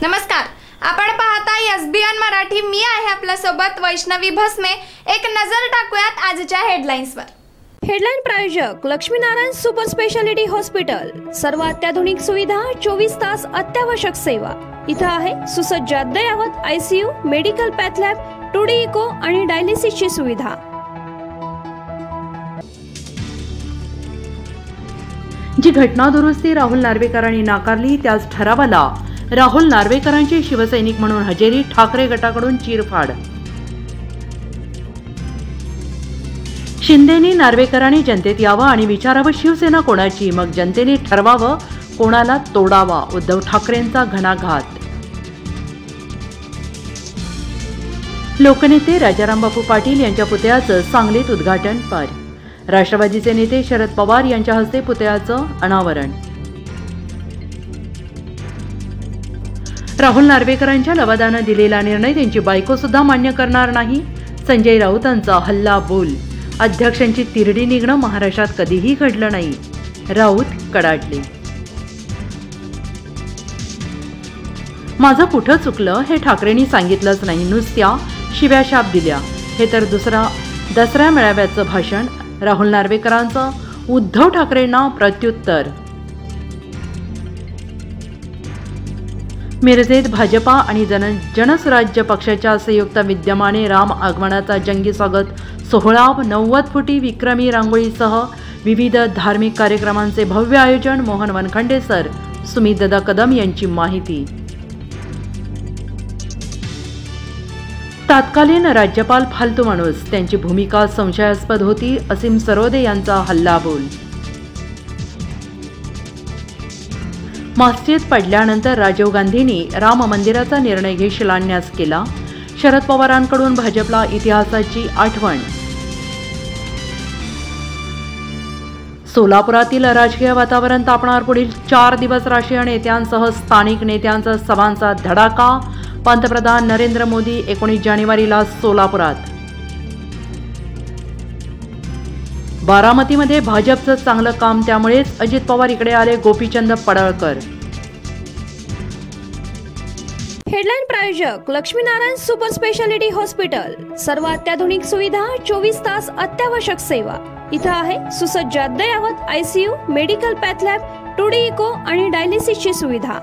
नमस्कार, आपण पाहता एसबीएन मराठी। मी आहे आपल्या सोबत वैष्णवी भस्मे। एक नजर टाकूयात आजच्या हेडलाईन्सवर। हेडलाईन प्रायोजक लक्ष्मीनारायण सुपर स्पेशालिटी हॉस्पिटल। सर्व अत्याधुनिक सुविधा, 24 तास अत्यावश्यक सेवा। इथं आहे सुसज्ज अद्ययावत ICU, medical path lab, 2D echo आणि डायलिसिसची सुविधा। जी घटना दुरुस्ती राहुल नार्वेकरांनी नाकारली, त्याच ठरावाला राहुल नार्वेकरांची शिवसैनिक म्हणून हजेरी, ठाकरे गटाकडून चिरफाड। शिंदेनी नार्वेकरांनी जनतेत यावं आणि विचारावं शिवसेना कोणाची, मग जनतेने ठरवावं कोणाला तोडावा, उद्धव ठाकरेंचा घणाघात। लोकनेते राजाराम बापू पाटील यांच्या पुतळ्याचं सांगलीत उद्घाटन पार। राष्ट्रवादीचे नेते शरद पवार यांच्या हस्ते पुतळ्याचं अनावरण। राहुल नार्वेकरांच्या लवादानं दिलेला निर्णय त्यांची बायको सुद्धा मान्य करणार नाही, संजय राऊतांचा हल्ला बोल। अध्यक्षांची तिरडी निघणं महाराष्ट्रात कधीही घडलं नाही, राऊत कडाडले। माझं कुठं चुकलं हे ठाकरेंनी सांगितलंच नाही, नुसत्या शिव्या शाप दिल्या। हे तर दसरा मेळाव्याचं भाषण। राहुल नार्वेकरांचं उद्धव ठाकरेंना प्रत्युत्तर। मिरजेत भाजपा आणि जनसुराज्य पक्षाच्या संयुक्त विद्यमाने राम आगमनाचा जंगी स्वागत सोहळा, 90 फुटी विक्रमी रांगोळीसह विविध धार्मिक कार्यक्रमांचे भव्य आयोजन। मोहन वनखंडे सर, सुमितदादा कदम यांची माहिती। तत्कालीन राज्यपाल फालतू माणूस, त्यांची भूमिका संशयास्पद होती, असीम सरोदे यांचा हल्लाबोल। मस्जिद पडल्यानंतर राजीव गांधींनी राम मंदिराचा निर्णय घेत शिलान्यास केला। शरद पवारांकडून भाजपला इतिहासाची आठवण। सोलापुरातील राजकीय वातावरण तापणार, पुढील 4 दिवस राष्ट्रीय नेत्यांसह स्थानिक नेत्यांचा सभांचा धडाका। पंतप्रधान नरेंद्र मोदी 19 जानेवारीला सोलापुरात। बारामतीमध्ये भाजपचं चांगलं काम, त्यामुळेच अजित पवार इकडे आले, गोपीचंद पडळकर। हेडलाईन प्रायोजक लक्ष्मीनारायण सुपर स्पेशालिटी हॉस्पिटल। सर्व अत्याधुनिक सुविधा, 24 तास अत्यावश्यक सेवा। इथं आहे सुसज्ज अद्ययावत ICU, medical path lab, 2D echo आणि डायलिसिसची सुविधा।